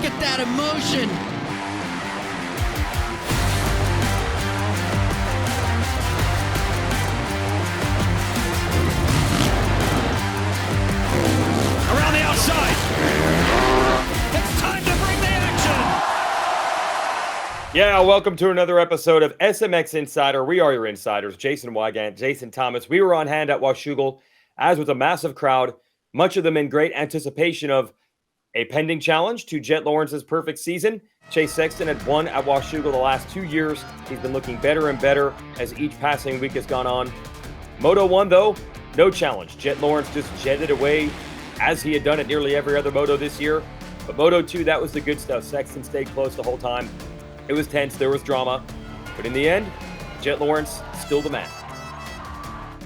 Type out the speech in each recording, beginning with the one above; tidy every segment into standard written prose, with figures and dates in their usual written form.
at that emotion. Around the outside. It's time to bring the action. Yeah, welcome to another episode of SMX Insider. We are your insiders, Jason Weigandt, Jason Thomas. We were on hand at Washougal, as with a massive crowd, much of them in great anticipation of a pending challenge to Jett Lawrence's perfect season. Chase Sexton had won at Washougal the last 2 years. He's been looking better and better as each passing week has gone on. Moto 1, though, no challenge. Jett Lawrence just jetted away as he had done at nearly every other Moto this year. But Moto 2, that was the good stuff. Sexton stayed close the whole time. It was tense, there was drama. But in the end, Jett Lawrence still the man.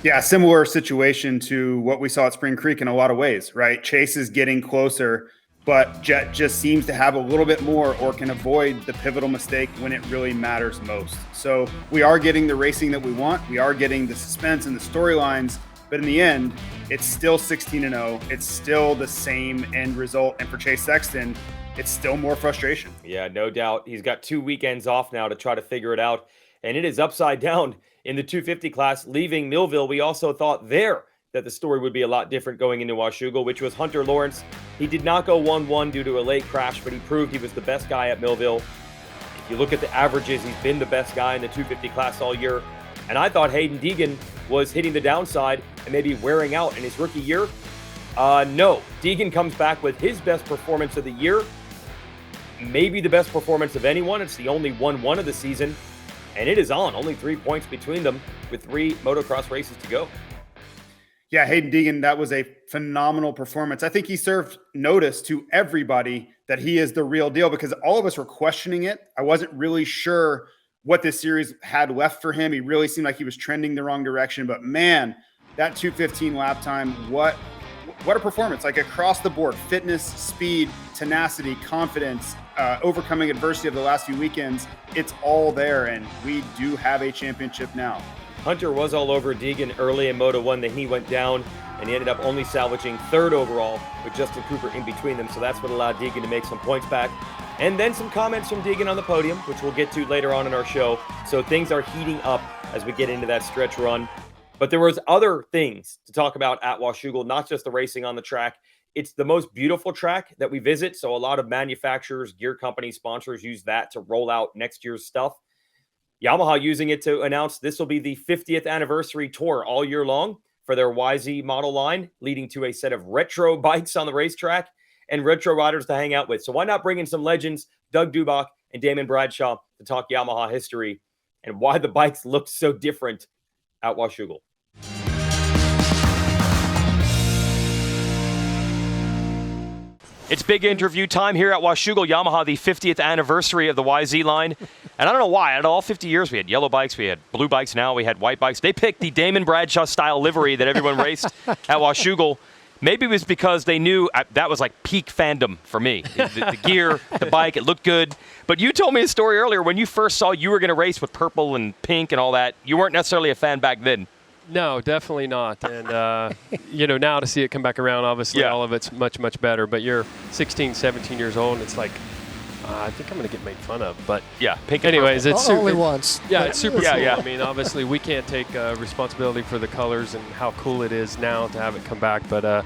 Yeah, similar situation to what we saw at Spring Creek in a lot of ways, right? Chase is getting closer, but Jett just seems to have a little bit more or can avoid the pivotal mistake when it really matters most. So we are getting the racing that we want. We are getting the suspense and the storylines, but in the end, it's still 16-0. It's still the same end result. And for Chase Sexton, it's still more frustration. Yeah, no doubt. He's got 2 weekends off now to try to figure it out. And it is upside down in the 250 class, leaving Millville. We also thought there that the story would be a lot different going into Washougal, which was Hunter Lawrence. He did not go 1-1 due to a late crash, but he proved he was the best guy at Millville. If you look at the averages, he's been the best guy in the 250 class all year. And I thought Haiden Deegan was hitting the downside and maybe wearing out in his rookie year. No, Deegan comes back with his best performance of the year. Maybe the best performance of anyone. It's the only 1-1 of the season. And it is on. Only 3 points between them with 3 motocross races to go. Yeah, Haiden Deegan, that was a phenomenal performance. I think he served notice to everybody that he is the real deal because all of us were questioning it. I wasn't really sure what this series had left for him. He really seemed like he was trending the wrong direction. But man, that 2:15 lap time, what a performance. Like across the board, fitness, speed, tenacity, confidence, overcoming adversity of the last few weekends. It's all there, and we do have a championship now. Hunter was all over Deegan early in Moto 1, then he went down, and he ended up only salvaging 3rd overall with Justin Cooper in between them, so that's what allowed Deegan to make some points back. And then some comments from Deegan on the podium, which we'll get to later on in our show. So things are heating up as we get into that stretch run. But there was other things to talk about at Washougal, not just the racing on the track. It's the most beautiful track that we visit, so a lot of manufacturers, gear companies, sponsors use that to roll out next year's stuff. Yamaha using it to announce this will be the 50th anniversary tour all year long for their YZ model line, leading to a set of retro bikes on the racetrack and retro riders to hang out with. So why not bring in some legends, Doug Dubach and Damon Bradshaw, to talk Yamaha history and why the bikes look so different at Washougal. It's big interview time here at Washougal. Yamaha, the 50th anniversary of the YZ line. And I don't know why. Out of all 50 years, we had yellow bikes, we had blue bikes, now we had white bikes. They picked the Damon Bradshaw style livery that everyone raced at Washougal. Maybe it was because they knew that was like peak fandom for me. The gear, the bike, it looked good. But you told me a story earlier when you first saw you were going to race with purple and pink and all that. You weren't necessarily a fan back then. No, definitely not. And, now to see it come back around, obviously all of it's much, much better. But you're 16, 17 years old, and it's like, I think I'm going to get made fun of. But yeah, pink. Anyways, it's only once. Yeah, it's super cool. Yeah. I mean, obviously, we can't take responsibility for the colors and how cool it is now to have it come back. But I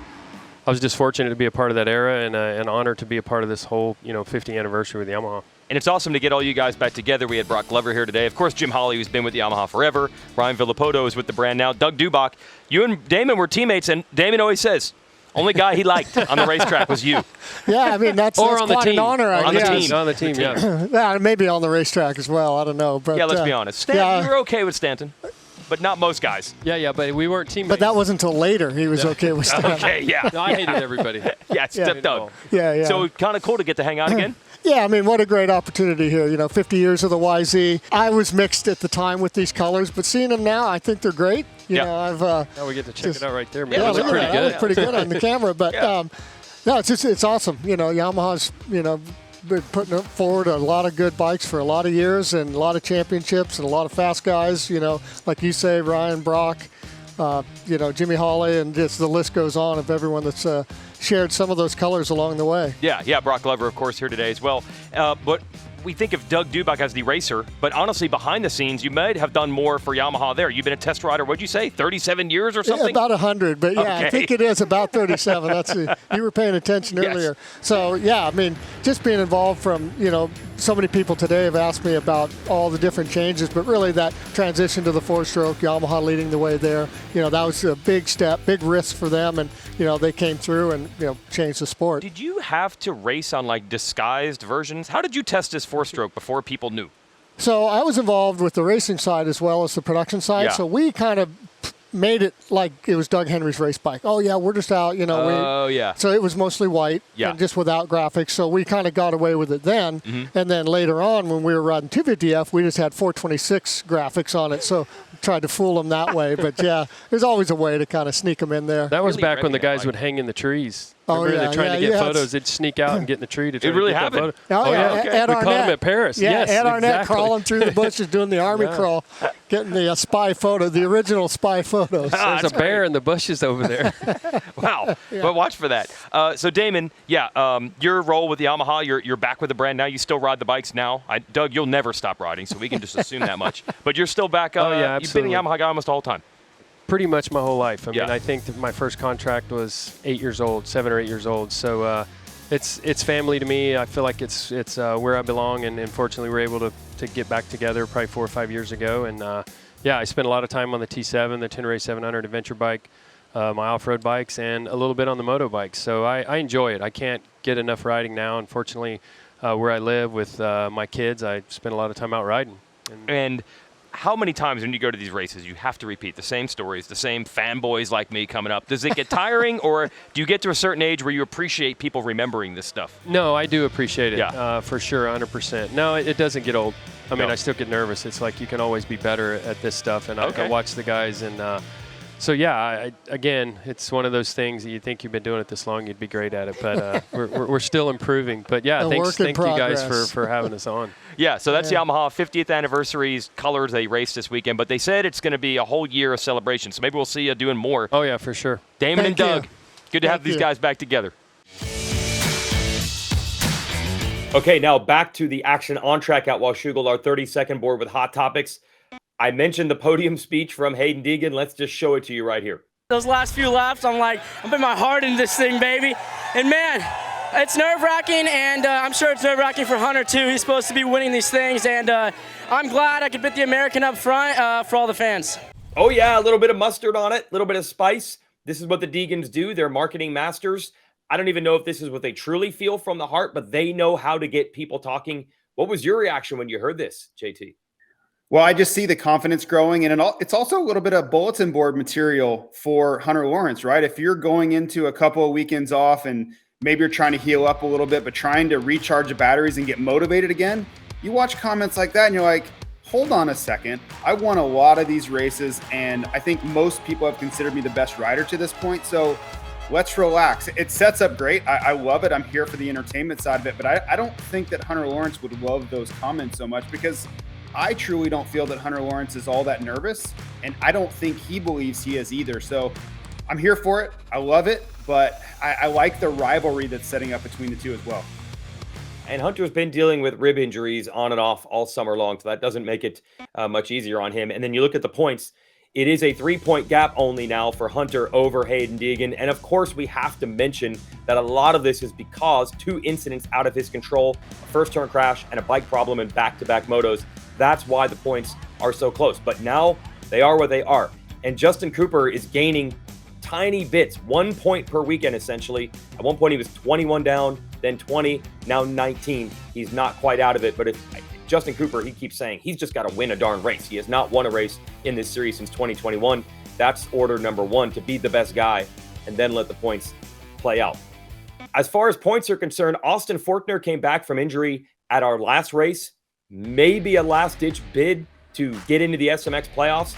was just fortunate to be a part of that era and an honor to be a part of this whole, 50th anniversary with Yamaha. And it's awesome to get all you guys back together. We had Brock Glover here today. Of course, Jim Holley, who's been with Yamaha forever. Ryan Villapoto is with the brand now. Doug Dubach. You and Damon were teammates, and Damon always says, only guy he liked on the racetrack was you. Yeah, I mean, that's on the quite team. an honor, I on the guess. team. On the team, yeah. Yeah, maybe on the racetrack as well. I don't know. But, yeah, let's be honest. Stanton, yeah. you were okay with Stanton, but not most guys. Yeah, but we weren't teammates. But that wasn't until later he was okay with Stanton. Okay, yeah. No, I hated everybody. Yeah, it's Doug. Yeah. So kind of cool to get to hang out again. Yeah, I mean, what a great opportunity here. 50 years of the YZ. I was mixed at the time with these colors, but seeing them now, I think they're great. Now we get to check it out right there, man. Yeah, They look pretty good. That looked pretty good on the camera, but no, it's awesome. Yamaha's been putting forward a lot of good bikes for a lot of years and a lot of championships and a lot of fast guys. Like you say, Ryan, Brock, Jimmy Hawley, and just the list goes on of everyone that's shared some of those colors along the way. Yeah, Brock Glover, of course, here today as well. But we think of Doug Dubach as the racer, but honestly, behind the scenes, you might have done more for Yamaha there. You've been a test rider, what'd you say, 37 years or something? Yeah, about 100, but yeah, Okay. I think it is about 37. You were paying attention earlier. So yeah, I mean, just being involved from, so many people today have asked me about all the different changes, but really that transition to the 4-stroke, Yamaha leading the way there, that was a big step, big risk for them, and they came through and changed the sport. Did you have to race on like disguised versions? How did you test this 4-stroke before people knew? So I was involved with the racing side as well as the production side. Yeah. So we kind of made it like it was Doug Henry's race bike. Oh yeah, we're just out, Oh yeah. So it was mostly white, and just without graphics. So we kind of got away with it then. Mm-hmm. And then later on, when we were riding 250F, we just had 426 graphics on it. So tried to fool them that way. But yeah, there's always a way to kind of sneak them in there. That was Really back when the repping guys it, would hang in the trees. Oh, Remember, yeah, they're trying to get yeah, photos. They'd sneak out and get in the tree to try It to really get that happened. photo. Oh, yeah. okay. Ed We caught Arnett. them at Paris. Yeah, Yes, Ed Arnett exactly. crawling through the bushes doing the army Yeah. crawl, getting the spy photo, the original spy photos. Ah, There's a that's bear in the bushes over there. Wow. But watch for that. So Damon, your role with Yamaha, you're back with the brand now. You still ride the bikes now. Doug, you'll never stop riding, so we can just assume that much. But you're still back. Oh, yeah, You've been a absolutely. Yamaha guy almost all the time. Pretty much my whole life. I Yeah. mean, I think that my first contract was 7 or 8 years old. So it's family to me. I feel like it's where I belong, and fortunately we're able to get back together probably 4 or 5 years ago. And I spent a lot of time on the T7, the Tenere 700 adventure bike, my off-road bikes, and a little bit on the moto bikes. So I enjoy it. I can't get enough riding now. Unfortunately, where I live with my kids, I spend a lot of time out riding. And how many times when you go to these races you have to repeat the same stories, the same fanboys like me coming up? Does it get tiring, or do you get to a certain age where you appreciate people remembering this stuff? No, I do appreciate it, Yeah. for sure, 100%. No, it doesn't get old. I mean, No. I still get nervous. It's like you can always be better at this stuff, and Okay. I watch the guys, and so yeah, again, it's one of those things that you think you've been doing it this long, you'd be great at it, but we're still improving. But yeah, A thank work in you guys progress. for having us on. Yeah, so that's Yamaha 50th anniversary's colors they raced this weekend, but they said it's going to be a whole year of celebration, so maybe we'll see you doing more. Oh yeah, for sure. Damon Thank and Doug, you. good to have Thank these you. guys back together. Okay, now back to the action on track at Washougal, our 30-second board with hot topics. I mentioned the podium speech from Haiden Deegan. Let's just show it to you right here. Those last few laps, I'm putting my heart into this thing, baby. And man, it's nerve-wracking, and I'm sure it's nerve-wracking for Hunter too. He's supposed to be winning these things, and I'm glad I could put the American up front for all the fans. Oh yeah, a little bit of mustard on it, a little bit of spice. This is what the Deegans do. They're marketing masters. I don't even know if this is what they truly feel from the heart, but they know how to get people talking. What was your reaction when you heard this, JT? Well, I just see the confidence growing, and it's also a little bit of bulletin board material for Hunter Lawrence, right? If you're going into a couple of weekends off and maybe you're trying to heal up a little bit, but trying to recharge the batteries and get motivated again, you watch comments like that and you're like, hold on a second. I won a lot of these races, and I think most people have considered me the best rider to this point. So let's relax. It sets up great. I love it. I'm here for the entertainment side of it, but I don't think that Hunter Lawrence would love those comments so much, because I truly don't feel that Hunter Lawrence is all that nervous, and I don't think he believes he is either. So I'm here for it. I love it, but I like the rivalry that's setting up between the two as well. And Hunter's been dealing with rib injuries on and off all summer long, so that doesn't make it much easier on him. And then you look at the points. It is a 3-point gap only now for Hunter over Haiden Deegan. And of course, we have to mention that a lot of this is because 2 incidents out of his control, a first turn crash and a bike problem in back-to-back motos. That's why the points are so close. But now they are where they are. And Justin Cooper is gaining tiny bits, 1 point per weekend, essentially. At one point, he was 21 down, then 20, now 19. He's not quite out of it. But if Justin Cooper, he keeps saying he's just got to win a darn race. He has not won a race in this series since 2021. That's order number 1, to be the best guy and then let the points play out. As far as points are concerned, Austin Forkner came back from injury at our last race. Maybe a last-ditch bid to get into the SMX playoffs.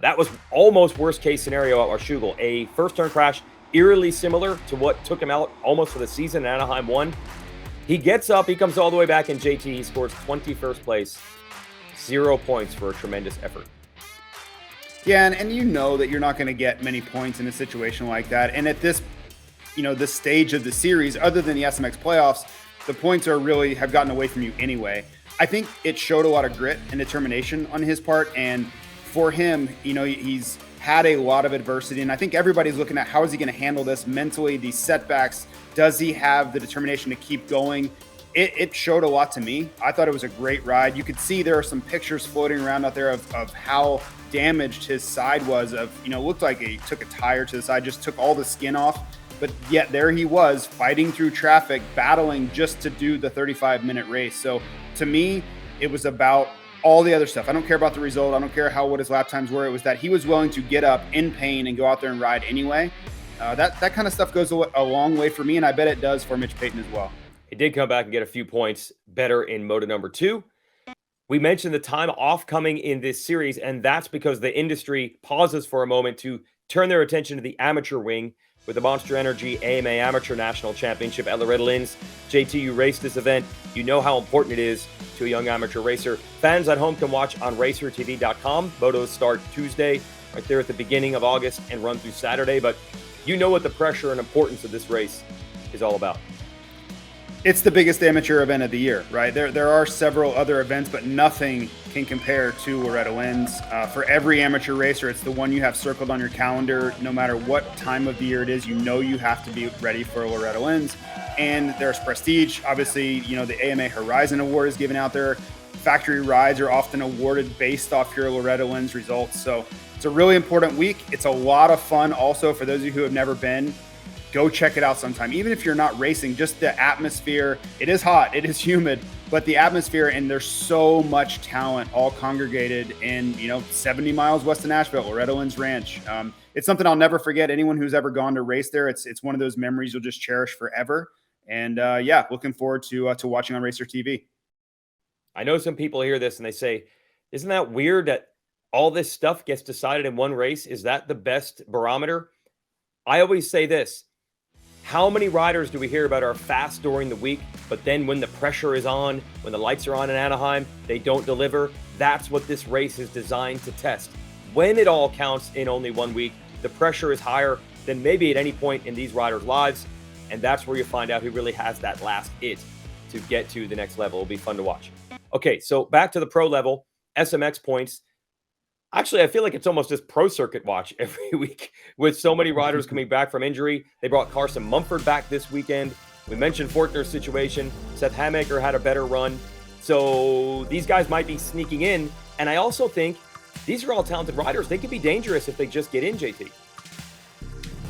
That was almost worst-case scenario at Washougal. A first-turn crash, eerily similar to what took him out almost for the season in Anaheim 1. He gets up, he comes all the way back in JT. He scores 21st place, 0 points for a tremendous effort. Yeah, and you know that you're not going to get many points in a situation like that. And at this, this stage of the series, other than the SMX playoffs, the points have gotten away from you anyway. I think it showed a lot of grit and determination on his part. And for him, he's had a lot of adversity. And I think everybody's looking at how is he going to handle this mentally, these setbacks. Does he have the determination to keep going? It showed a lot to me. I thought it was a great ride. You could see there are some pictures floating around out there of how damaged his side was. Looked like he took a tire to the side, just took all the skin off. But yet there he was fighting through traffic, battling just to do the 35-minute race. So to me, it was about all the other stuff. I don't care about the result. I don't care what his lap times were. It was that he was willing to get up in pain and go out there and ride anyway. That kind of stuff goes a long way for me, and I bet it does for Mitch Payton as well. He did come back and get a few points better in Moto number 2. We mentioned the time off coming in this series, and that's because the industry pauses for a moment to turn their attention to the amateur wing with the Monster Energy AMA Amateur National Championship at Loretta Lynn's. JT, you raced this event. You know how important it is to a young amateur racer. Fans at home can watch on racertv.com. Motos start Tuesday, right there at the beginning of August, and run through Saturday. But you know what the pressure and importance of this race is all about. It's the biggest amateur event of the year, right? There are several other events, but nothing can compare to Loretta Lynn's. For every amateur racer, it's the one you have circled on your calendar. No matter what time of the year it is, you have to be ready for Loretta Lynn's. And there's prestige. Obviously, the AMA Horizon Award is given out there. Factory rides are often awarded based off your Loretta Lynn's results. So it's a really important week. It's a lot of fun also for those of you who have never been. Go check it out sometime. Even if you're not racing, just the atmosphere. It is hot, it is humid, but the atmosphere, and there's so much talent all congregated in, 70 miles west of Nashville, Loretta Lynn's Ranch. It's something I'll never forget. Anyone who's ever gone to race there, it's one of those memories you'll just cherish forever. And looking forward to watching on Racer TV. I know some people hear this and they say, isn't that weird that all this stuff gets decided in one race? Is that the best barometer? I always say this. How many riders do we hear about are fast during the week, but then when the pressure is on, when the lights are on in Anaheim, they don't deliver? That's what this race is designed to test. When it all counts in only 1 week, the pressure is higher than maybe at any point in these riders' lives, and that's where you find out who really has that last it to get to the next level. It'll be fun to watch. Okay, so back to the pro level, SMX Points. Actually, I feel like it's almost just pro circuit watch every week with so many riders coming back from injury. They brought Carson Mumford back this weekend. We mentioned Fortner's situation. Seth Hammaker had a better run. So these guys might be sneaking in. And I also think these are all talented riders. They could be dangerous if they just get in, JT.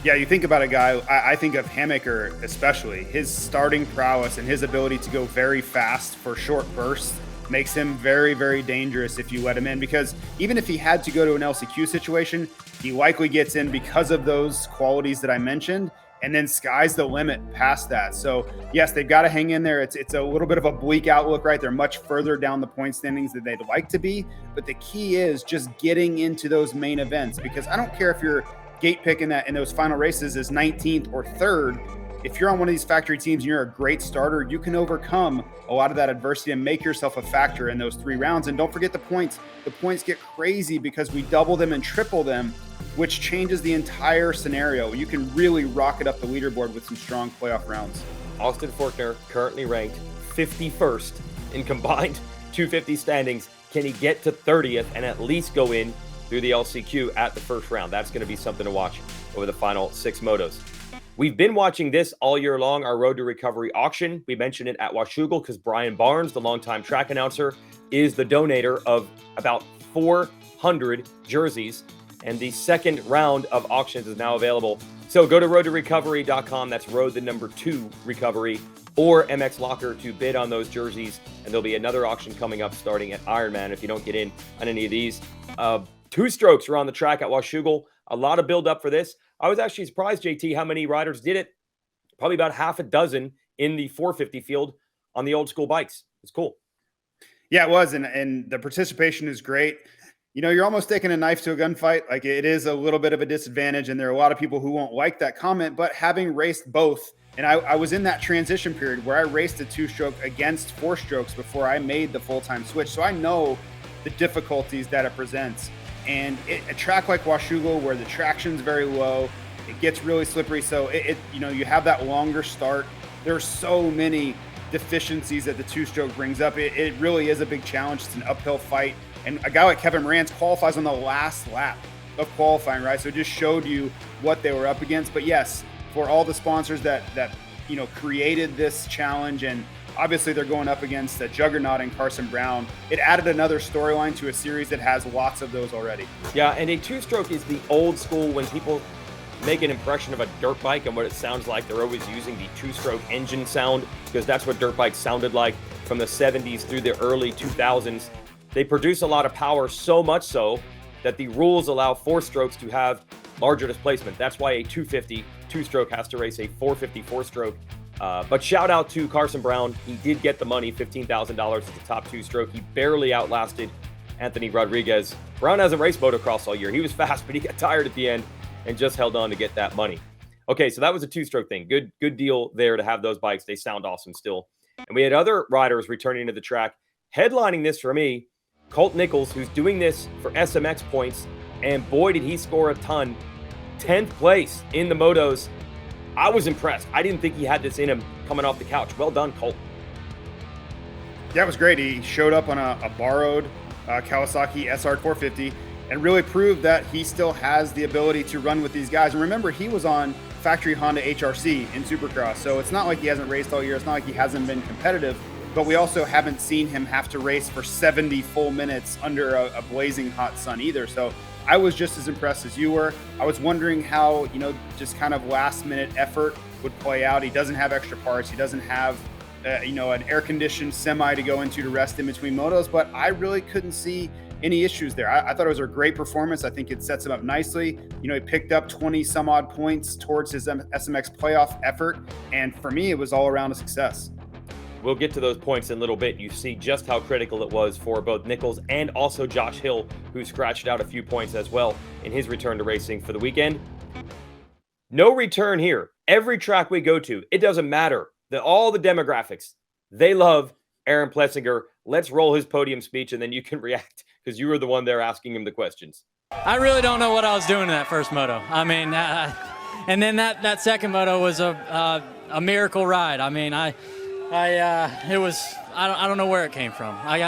Yeah, you think about a guy, I think of Hammaker especially. His starting prowess and his ability to go very fast for short bursts makes him very, very dangerous if you let him in, because even if he had to go to an LCQ situation, he likely gets in because of those qualities that I mentioned, and then sky's the limit past that. So yes, they've got to hang in there. It's a little bit of a bleak outlook, right? They're much further down the point standings than they'd like to be, but the key is just getting into those main events, because I don't care if you're gate picking that in those final races is 19th or 3rd. If you're on one of these factory teams and you're a great starter, you can overcome a lot of that adversity and make yourself a factor in those 3 rounds. And don't forget the points. The points get crazy because we double them and triple them, which changes the entire scenario. You can really rocket up the leaderboard with some strong playoff rounds. Austin Fortner currently ranked 51st in combined 250 standings. Can he get to 30th and at least go in through the LCQ at the first round? That's going to be something to watch over the final 6 motos. We've been watching this all year long, our Road to Recovery auction. We mentioned it at Washougal because Brian Barnes, the longtime track announcer, is the donator of about 400 jerseys. And the second round of auctions is now available. So go to roadtorecovery.com. That's road the number 2 recovery, or MX Locker to bid on those jerseys. And there'll be another auction coming up starting at Ironman if you don't get in on any of these. 2 strokes are on the track at Washougal. A lot of build up for this. I was actually surprised, JT, how many riders did it. Probably about half a dozen in the 450 field on the old school bikes. It's cool. Yeah, it was. And the participation is great. You're almost taking a knife to a gunfight. Like, it is a little bit of a disadvantage. And there are a lot of people who won't like that comment, but having raced both, and I was in that transition period where I raced a 2-stroke against 4 strokes before I made the full-time switch. So I know the difficulties that it presents. And a track like Washougal, where the traction's very low, it gets really slippery. So you have that longer start. There are so many deficiencies that the two-stroke brings up. It really is a big challenge. It's an uphill fight. And a guy like Kevin Morantz qualifies on the last lap of qualifying, right? So it just showed you what they were up against. But yes, for all the sponsors that created this challenge, and obviously they're going up against a juggernaut in Carson Brown, it added another storyline to a series that has lots of those already. Yeah, and a two-stroke is the old school. When people make an impression of a dirt bike and what it sounds like, they're always using the two-stroke engine sound, because that's what dirt bikes sounded like from the 70s through the early 2000s. They produce a lot of power, so much so that the rules allow four-strokes to have larger displacement. That's why a 250 two-stroke has to race a 450 four-stroke. But shout out to Carson Brown. He did get the money, $15,000 as the top two-stroke. He barely outlasted Anthony Rodriguez. Brown hasn't raced motocross all year. He was fast, but he got tired at the end and just held on to get that money. Okay, so that was a two-stroke thing. Good deal there to have those bikes. They sound awesome still. And we had other riders returning to the track. Headlining this for me, Colt Nichols, who's doing this for SMX Points, and boy, did he score a ton. 10th place in the motos. I was impressed. I didn't think he had this in him coming off the couch. Well done, Colt. Yeah, it was great. He showed up on a borrowed Kawasaki SR450 and really proved that he still has the ability to run with these guys. And remember, he was on factory Honda HRC in Supercross, so it's not like he hasn't raced all year. It's not like he hasn't been competitive, but we also haven't seen him have to race for 70 full minutes under a blazing hot sun either. So I was just as impressed as you were. I was wondering how, just kind of last minute effort would play out. He doesn't have extra parts. He doesn't have, an air-conditioned semi to go into to rest in between motos, but I really couldn't see any issues there. I thought it was a great performance. I think it sets him up nicely. He picked up 20 some odd points towards his SMX playoff effort. And for me, it was all around a success. We'll get to those points in a little bit. You see just how critical it was for both Nichols and also Josh Hill, who scratched out a few points as well in his return to racing for the weekend. No return here. Every track we go to, it doesn't matter. All the demographics, they love Aaron Plessinger. Let's roll his podium speech, and then you can react, because you were the one there asking him the questions. I really don't know what I was doing in that first moto. I mean, and then that second moto was a miracle ride. I mean, it was, I don't know where it came from. I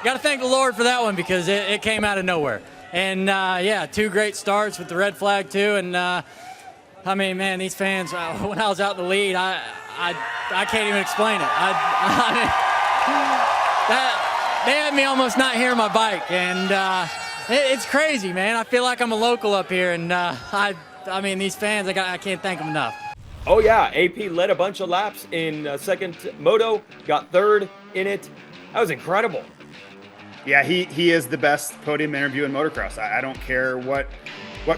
got to thank the Lord for that one, because it came out of nowhere. And yeah, two great starts with the red flag too. And I mean, man, these fans, when I was out in the lead, I can't even explain it. They had me almost not hear my bike. And it's crazy, man. I feel like I'm a local up here. And I mean, these fans, I can't thank them enough. Oh yeah, AP led a bunch of laps in second moto, got third in it. That was incredible. Yeah, he is the best podium interview in motocross. I don't care what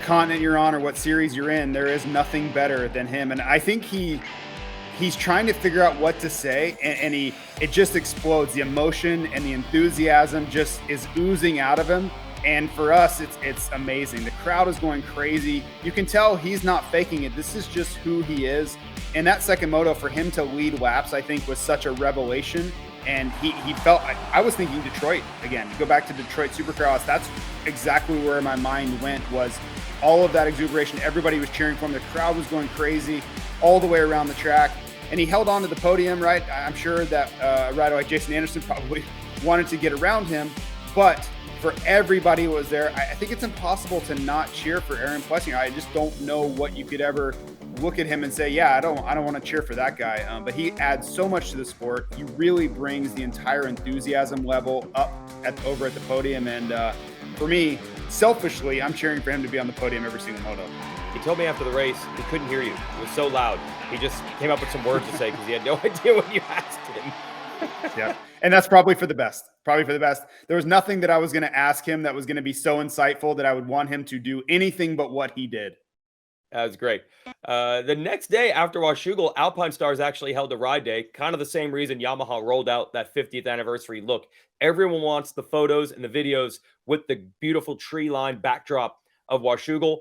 continent you're on or what series you're in. There is nothing better than him. And I think he's trying to figure out what to say, and it just explodes. The emotion and the enthusiasm just is oozing out of him. And for us, it's amazing. The crowd is going crazy. You can tell he's not faking it. This is just who he is. And that second moto, for him to lead laps, I think was such a revelation. And he felt, I was thinking Detroit again. Go back to Detroit Supercross. That's exactly where my mind went, was all of that exuberation. Everybody was cheering for him. The crowd was going crazy all the way around the track. And he held on to the podium, right? I'm sure that a rider like Jason Anderson probably wanted to get around him. But for everybody who was there, I think it's impossible to not cheer for Aaron Plessinger. I just don't know what you could ever look at him and say, yeah, I don't want to cheer for that guy. But he adds so much to the sport. He really brings the entire enthusiasm level up over at the podium. And for me, selfishly, I'm cheering for him to be on the podium every single moto. He told me after the race he couldn't hear you. It was so loud. He just came up with some words to say because he had no idea what you asked him. Yeah, and that's probably for the best. There was nothing that I was going to ask him that was going to be so insightful that I would want him to do anything but what he did. That was great. The next day after Washougal, Alpine Stars actually held a ride day. Kind of the same reason Yamaha rolled out that 50th anniversary look. Everyone wants the photos and the videos with the beautiful tree-lined backdrop of Washougal.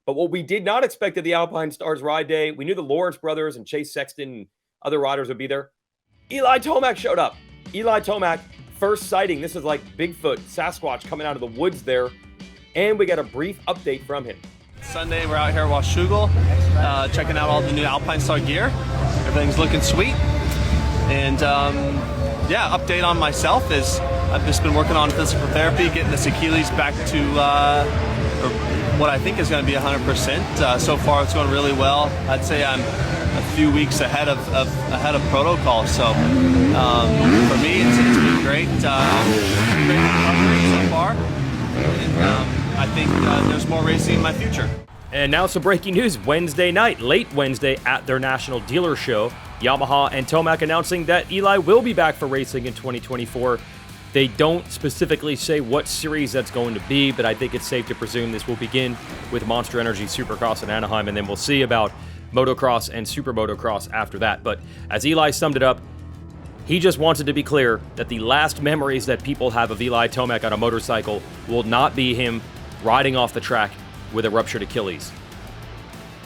But what we did not expect at the Alpine Stars ride day, we knew the Lawrence brothers and Chase Sexton and other riders would be there. Eli Tomac showed up. Eli Tomac, first sighting. This is like Bigfoot, Sasquatch coming out of the woods there. and we got a brief update from him. Sunday, we're out here at Washougal, checking out all the new Alpine Star gear. Everything's looking sweet. And yeah, update on myself is I've just been working on physical therapy, getting this Achilles back to what I think is going to be 100%. So far, it's going really well. I'd say I'm a few weeks ahead of protocol. So for me, it's been great. Great recovery so far. And I think there's more racing in my future. And now some breaking news. Wednesday night, late Wednesday at their national dealer show, Yamaha and Tomac announcing that Eli will be back for racing in 2024. They don't specifically say what series that's going to be, but I think it's safe to presume this will begin with Monster Energy Supercross in Anaheim, and then we'll see about motocross and supermotocross after that. But as Eli summed it up, he just wanted to be clear that the last memories that people have of Eli Tomac on a motorcycle will not be him riding off the track with a ruptured Achilles.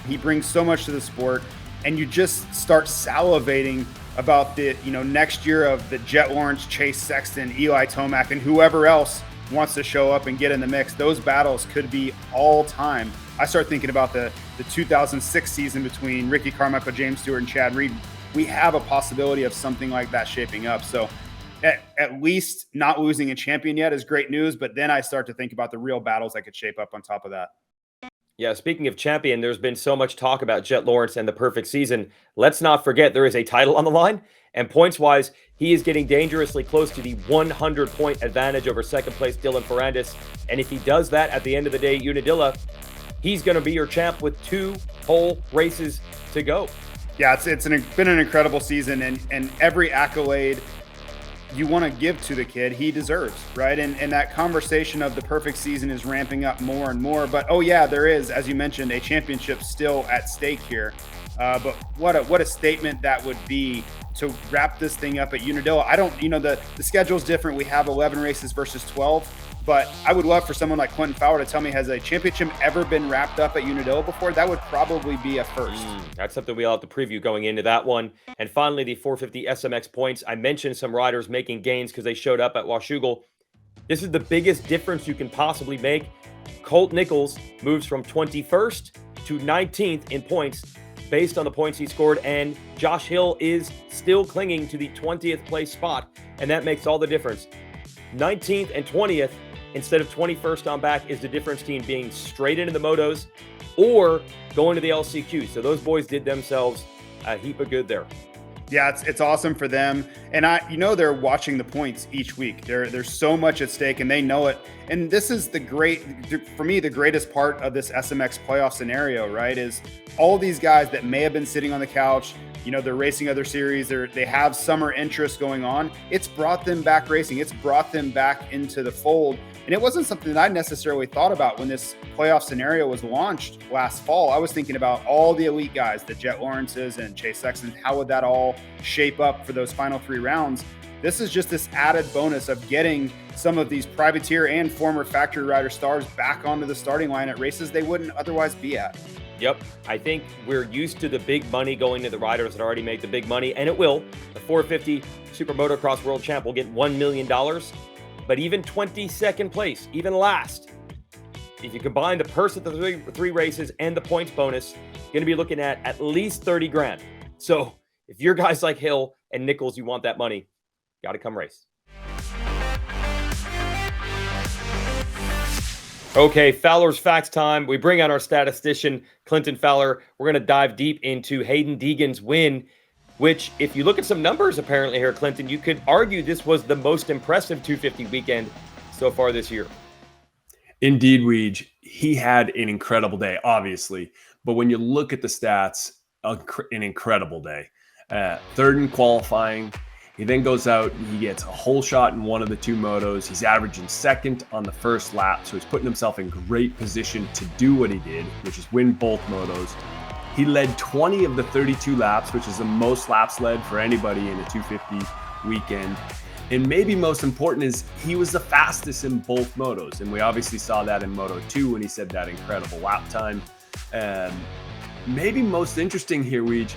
He brings so much to the sport, and you just start salivating about the next year of the Jett Lawrence, Chase Sexton, Eli Tomac, and whoever else wants to show up and get in the mix. Those battles could be all time. I start thinking about the 2006 season between Ricky Carmichael, James Stewart, and Chad Reed. We have a possibility of something like that shaping up. So at least not losing a champion yet is great news, but then I start to think about the real battles that could shape up on top of that. Yeah, speaking of champion, there's been so much talk about Jett Lawrence and the perfect season. Let's not forget there is a title on the line, and points-wise, he is getting dangerously close to the 100-point advantage over second-place Dylan Ferrandis. And if he does that at the end of the day, Unadilla, he's going to be your champ with 2 whole races to go. Yeah, it's been an incredible season, and every accolade you want to give to the kid, he deserves, right? And that conversation of the perfect season is ramping up more and more. But oh yeah, there is, as you mentioned, a championship still at stake here. But what a statement that would be to wrap this thing up at Unadilla. I don't, the schedule's different. We have 11 races versus 12. But I would love for someone like Quentin Fowler to tell me, has a championship ever been wrapped up at Unadilla before? That would probably be a first. That's something we'll have to preview going into that one. And finally, the 450 SMX points. I mentioned some riders making gains because they showed up at Washougal. This is the biggest difference you can possibly make. Colt Nichols moves from 21st to 19th in points based on the points he scored, and Josh Hill is still clinging to the 20th place spot, and that makes all the difference. 19th and 20th instead of 21st on back is the difference between being straight into the motos or going to the LCQ. So those boys did themselves a heap of good there. Yeah, it's awesome for them. And they're watching the points each week. There's so much at stake, and they know it. And this is the greatest part of this SMX playoff scenario, right? Is all these guys that may have been sitting on the couch, they're racing other series, they have summer interest going on. It's brought them back racing. It's brought them back into the fold. And it wasn't something that I necessarily thought about when this playoff scenario was launched last fall. I was thinking about all the elite guys, the Jett Lawrences and Chase Sexton. How would that all shape up for those final 3 rounds? This is just this added bonus of getting some of these privateer and former factory rider stars back onto the starting line at races they wouldn't otherwise be at. Yep. I think we're used to the big money going to the riders that already make the big money, and it will. The 450 SuperMotocross World Champ will get $1 million. But even 22nd place, even last, if you combine the purse of the three races and the points bonus, you're going to be looking at least 30 grand. So if you're guys like Hill and Nichols, you want that money, got to come race. Okay, Fowler's Facts time. We bring on our statistician, Clinton Fowler. We're going to dive deep into Haiden Deegan's win, which, if you look at some numbers apparently here, Clinton, you could argue this was the most impressive 250 weekend so far this year. Indeed, Weege. He had an incredible day, obviously. But when you look at the stats, an incredible day. Third in qualifying. He then goes out and he gets a whole shot in one of the 2 motos. He's averaging second on the first lap, so he's putting himself in great position to do what he did, which is win both motos. He led 20 of the 32 laps, which is the most laps led for anybody in a 250 weekend. And maybe most important is he was the fastest in both motos. And we obviously saw that in Moto 2 when he said that incredible lap time. Maybe most interesting here, Weege,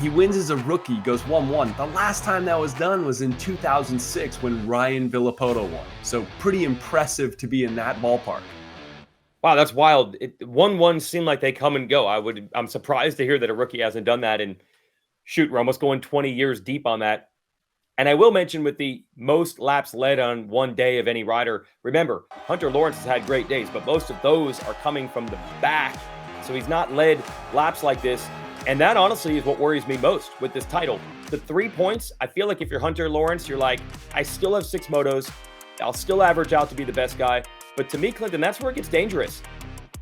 he wins as a rookie, goes 1-1. The last time that was done was in 2006 when Ryan Villapoto won. So pretty impressive to be in that ballpark. Wow, that's wild. 1-1 seemed like they come and go. I'm surprised to hear that a rookie hasn't done that. And shoot, we're almost going 20 years deep on that. And I will mention, with the most laps led on one day of any rider, remember, Hunter Lawrence has had great days, but most of those are coming from the back. So he's not led laps like this. And that honestly is what worries me most with this title. The 3 points, I feel like if you're Hunter Lawrence, you're like, I still have 6 motos. I'll still average out to be the best guy. But to me, Clinton, that's where it gets dangerous.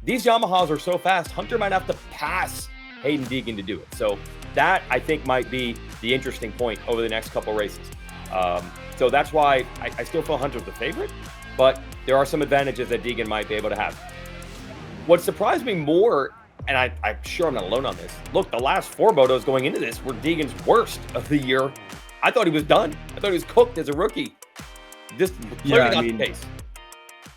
These Yamahas are so fast, Hunter might have to pass Haiden Deegan to do it. So that, I think, might be the interesting point over the next couple races. So that's why I still feel Hunter's the favorite, but there are some advantages that Deegan might be able to have. What surprised me more, and I'm sure I'm not alone on this, look, the last 4 motos going into this were Deegan's worst of the year. I thought he was done. I thought he was cooked as a rookie. Just clearly not the case.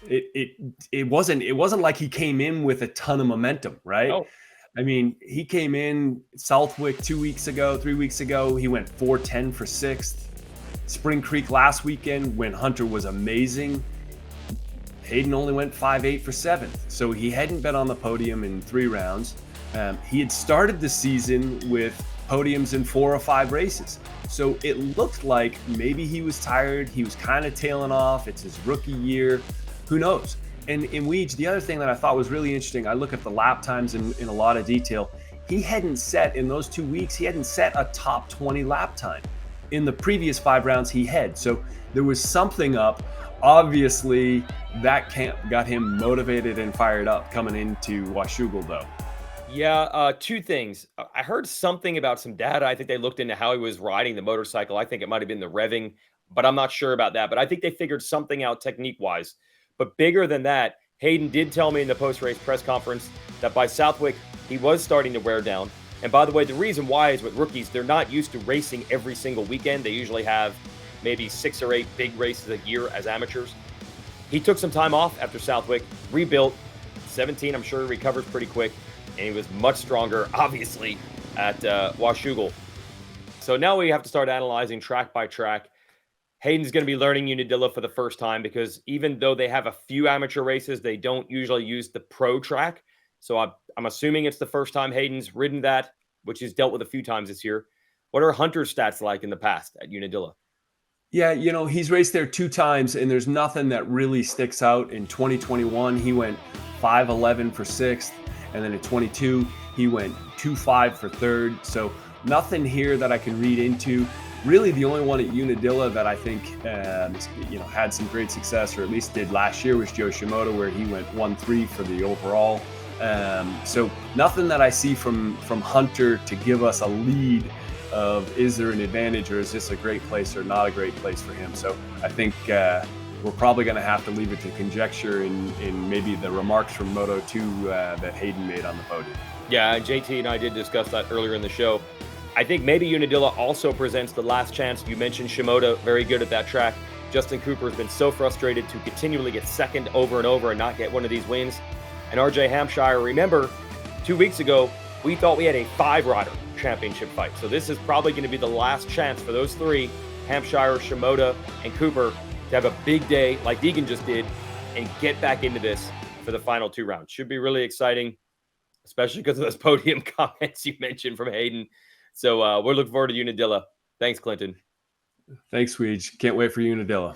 It wasn't like he came in with a ton of momentum, right? No. I mean, he came in Southwick 3 weeks ago. He went 4:10 for 6th. Spring Creek last weekend, when Hunter was amazing, Haiden only went 5.8 for 7th. So he hadn't been on the podium in 3 rounds. He had started the season with podiums in 4 or 5 races. So it looked like maybe he was tired. He was kind of tailing off. It's his rookie year. Who knows? And in Weege, the other thing that I thought was really interesting, I look at the lap times in a lot of detail. He hadn't set, in those 2 weeks, he hadn't set a top 20 lap time. In the previous 5 rounds, he had. So there was something up. Obviously, that camp got him motivated and fired up coming into Washougal, though. Yeah, 2 things. I heard something about some data. I think they looked into how he was riding the motorcycle. I think it might have been the revving, but I'm not sure about that. But I think they figured something out technique-wise. But bigger than that, Haiden did tell me in the post-race press conference that by Southwick, he was starting to wear down. And by the way, the reason why is with rookies, they're not used to racing every single weekend. They usually have maybe 6 or 8 big races a year as amateurs. He took some time off after Southwick, rebuilt. 17, I'm sure he recovers pretty quick. And he was much stronger, obviously, at Washougal. So now we have to start analyzing track by track. Hayden's going to be learning Unadilla for the first time, because even though they have a few amateur races, they don't usually use the pro track. So I'm assuming it's the first time Hayden's ridden that, which he's dealt with a few times this year. What are Hunter's stats like in the past at Unadilla? Yeah, he's raced there 2 times, and there's nothing that really sticks out. In 2021, he went 5.11 for 6th, and then in 22, he went 2.5 for 3rd. So nothing here that I can read into. Really, the only one at Unadilla that I think had some great success, or at least did last year, was Joe Shimoda, where he went 1.3 for the overall. So nothing that I see from Hunter to give us a lead of, is there an advantage, or is this a great place or not a great place for him? So I think we're probably going to have to leave it to conjecture in maybe the remarks from Moto 2 that Haiden made on the podium. Yeah, JT and I did discuss that earlier in the show. I think maybe Unadilla also presents the last chance. You mentioned Shimoda, very good at that track. Justin Cooper has been so frustrated to continually get second over and over and not get one of these wins. And RJ Hampshire, remember, 2 weeks ago, we thought we had a 5-rider championship fight. So this is probably going to be the last chance for those 3, Hampshire, Shimoda, and Cooper, to have a big day like Deegan just did and get back into this for the final 2 rounds. Should be really exciting, especially because of those podium comments you mentioned from Haiden. So we're looking forward to Unadilla. Thanks, Clinton. Thanks, Weege. Can't wait for Unadilla.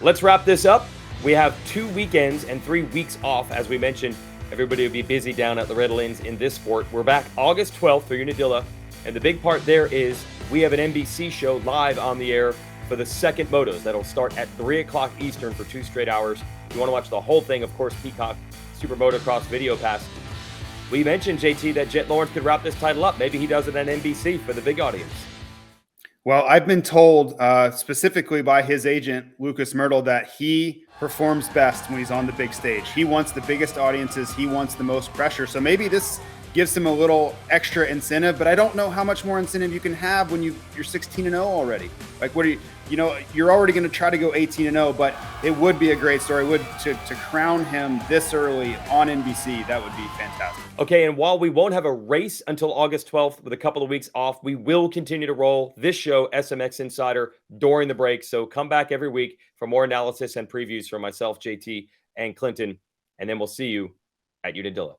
Let's wrap this up. We have 2 weekends and 3 weeks off. As we mentioned, everybody will be busy down at Loretta Lynn's in this sport. We're back August 12th for Unadilla. And the big part there is we have an NBC show live on the air for the second motos. That'll start at 3 o'clock Eastern for 2 straight hours. If you want to watch the whole thing, of course, Peacock SuperMotocross Video Pass. We mentioned, JT, that Jett Lawrence could wrap this title up. Maybe he does it on NBC for the big audience. Well, I've been told specifically by his agent, Lucas Myrtle, that he performs best when he's on the big stage. He wants the biggest audiences. He wants the most pressure. So maybe this gives him a little extra incentive, but I don't know how much more incentive you can have when you're 16-0 already. Like, what are you're already going to try to go 18-0, but it would be a great story. To crown him this early on NBC, that would be fantastic. Okay, and while we won't have a race until August 12th with a couple of weeks off, we will continue to roll this show, SMX Insider, during the break. So come back every week for more analysis and previews from myself, JT, and Clinton. and then we'll see you at Unadilla.